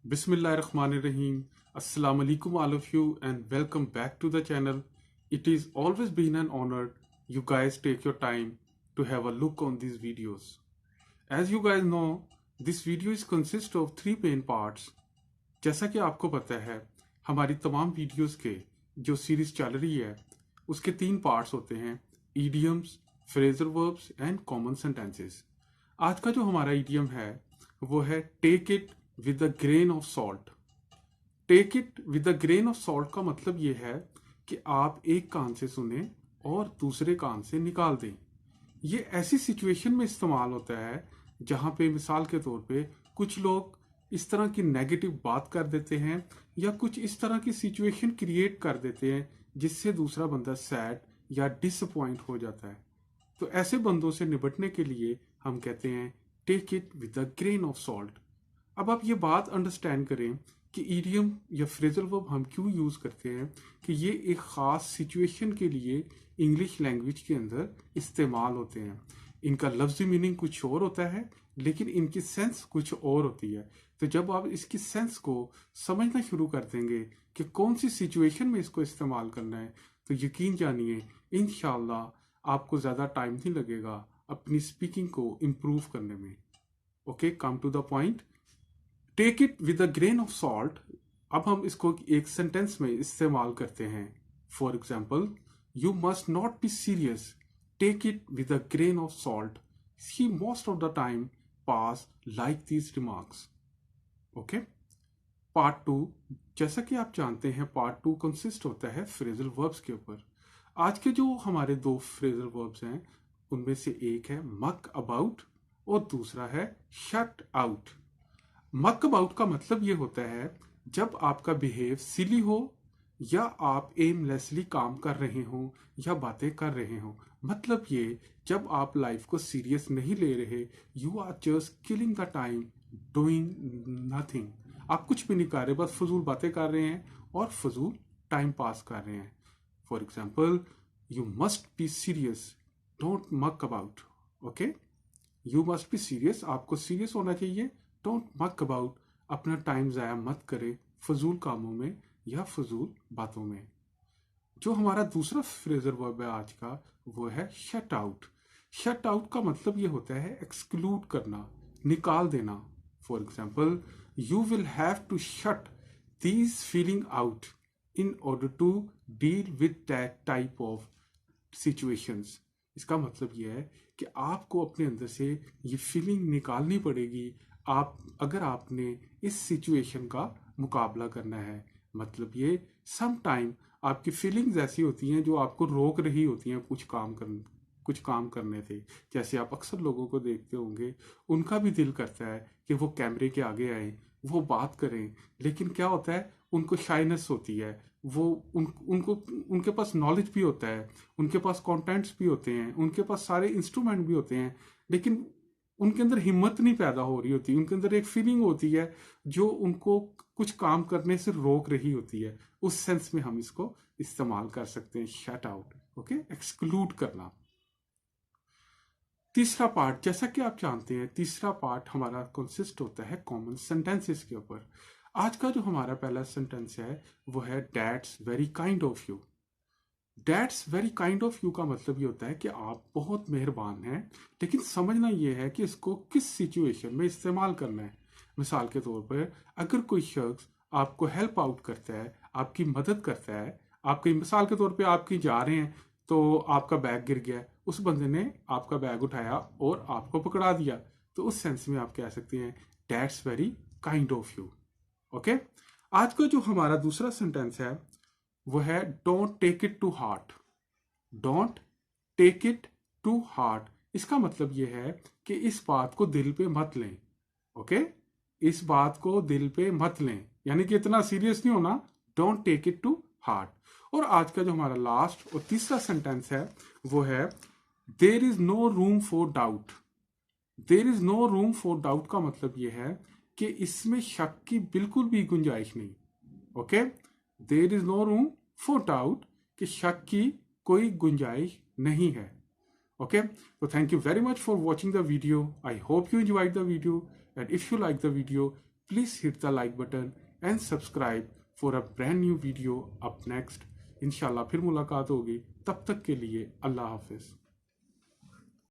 Bismillahirrahmanirrahim. Assalamu alaikum all of you and welcome back to the channel. It is always been an honor you guys take your time to have a look on these videos. As you guys know, this video is consist of three main parts. जैसा कि आपको पता है, हमारी तमाम videos के जो series चल रही है उसके तीन पार्ट्स होते हैं: idioms, phrasal verbs and common sentences. आज का जो हमारा idiom है वो है take it with a grain of salt. Take it with a grain of salt का मतलब ये है कि आप एक कान से सुने और दूसरे कान से निकाल दें. ये ऐसी सिचुएशन में इस्तेमाल होता है जहां पे मिसाल के तौर पे कुछ लोग इस तरह की नेगेटिव बात कर देते हैं या कुछ इस तरह की सिचुएशन क्रिएट कर देते हैं जिससे दूसरा बंदा सैड या डिसअपॉइंट हो जाता है. तो ऐसे बंदों से निपटने के लिए हम कहते हैं take it with a grain of salt. अब आप ये बात अंडरस्टैंड करें कि ईडियम या फ्रेजल वर्ब हम क्यों यूज करते हैं, कि ये एक खास सिचुएशन के लिए इंग्लिश लैंग्वेज के अंदर इस्तेमाल होते हैं. इनका लफ्जी मीनिंग कुछ और होता है लेकिन इनकी सेंस कुछ और होती है. तो जब आप इसकी सेंस को समझना शुरू कर देंगे कि कौन सी सिचुएशन में इसको इस्तेमाल करना है, तो यकीन जानिए इंशाल्लाह आपको ज़्यादा टाइम नहीं लगेगा अपनी स्पीकिंग को इम्प्रूव करने में. Okay, come to the point. Take it with a grain of salt. अब हम इसको एक सेंटेंस में इस्तेमाल करते हैं. For example, you must not be serious, take it with a grain of salt, she most of the time pass like these remarks. Okay. Part two. जैसा कि आप जानते हैं पार्ट टू कंसिस्ट होता है फ्रेजल वर्ब्स के ऊपर. आज के जो हमारे दो फ्रेजल वर्ब्स हैं उनमें से एक है मक अबाउट और दूसरा है शट आउट. मक अबाउट का मतलब ये होता है जब आपका बिहेव सिली हो या आप एमलेसली काम कर रहे हो या बातें कर रहे हो. मतलब ये जब आप लाइफ को सीरियस नहीं ले रहे, you are just killing the time doing nothing. आप कुछ भी नहीं कर रहे, बस फजूल बातें कर रहे हैं और फजूल टाइम पास कर रहे हैं. For example, you must be serious, don't muck about. Okay, you must be serious, आपको सीरियस होना चाहिए. डोंट मक अबाउट, अपना टाइम ज़ाया मत करे फजूल कामों में या फजूल बातों में. जो हमारा दूसरा फ्रेजल वर्ब है आज का वो है शट आउट. शट आउट का मतलब ये होता है एक्सक्लूड करना, निकाल देना. For example, you will have to shut these feeling out in order to deal with that type of situations. इसका मतलब ये है कि आपको अपने अंदर से ये फीलिंग निकालनी पड़ेगी अगर आपने इस सिचुएशन का मुकाबला करना है. मतलब ये सम टाइम आपकी फीलिंग्स ऐसी होती हैं जो आपको रोक रही होती हैं कुछ काम करने से. जैसे आप अक्सर लोगों को देखते होंगे, उनका भी दिल करता है कि वो कैमरे के आगे आए, वो बात करें, लेकिन क्या होता है उनको शाइनेस होती है. वो उनको उनके पास नॉलेज भी होता है, उनके पास कॉन्टेंट्स भी होते हैं, उनके पास सारे इंस्ट्रूमेंट भी होते हैं, लेकिन उनके अंदर हिम्मत नहीं पैदा हो रही होती. उनके अंदर एक फीलिंग होती है जो उनको कुछ काम करने से रोक रही होती है. उस सेंस में हम इसको इस्तेमाल कर सकते हैं शट आउट. ओके, एक्सक्लूड करना. तीसरा पार्ट, जैसा कि आप जानते हैं तीसरा पार्ट हमारा कंसिस्ट होता है कॉमन सेंटेंसेस के ऊपर. आज का जो हमारा पहला सेंटेंस है वो है that's very kind of you. That's very kind of you का मतलब ये होता है कि आप बहुत मेहरबान हैं, लेकिन समझना ये है कि इसको किस सिचुएशन में इस्तेमाल करना है. मिसाल के तौर पर अगर कोई शख्स आपको हेल्प आउट करता है, आपकी मदद करता है, आपकी मिसाल के तौर पे आप कहीं जा रहे हैं तो आपका बैग गिर गया, उस बंदे ने आपका बैग उठाया और आपको पकड़ा दिया, तो उस सेंस में आप कह सकते हैं that's very kind of you. Okay. आज का जो हमारा दूसरा सेंटेंस है वो है don't take it to heart. Don't take it to heart. इसका मतलब ये है कि इस बात को दिल पे मत लें. ओके, इस बात को दिल पे मत लें, यानी कि इतना सीरियस नहीं होना. Don't take it to heart. और आज का जो हमारा लास्ट और तीसरा सेंटेंस है वो है there is no room for doubt. There is no room for doubt का मतलब ये है कि इसमें शक की बिल्कुल भी गुंजाइश नहीं. Okay, there is no room for doubt, कि शक की कोई गुंजाइश नहीं है. ओके, तो thank you very much for watching the video. I hope you enjoyed the video, and if you like the video, please hit the like button and subscribe for a brand new video up next. इंशाल्लाह फिर मुलाकात होगी, तब तक के लिए अल्लाह हाफिज़।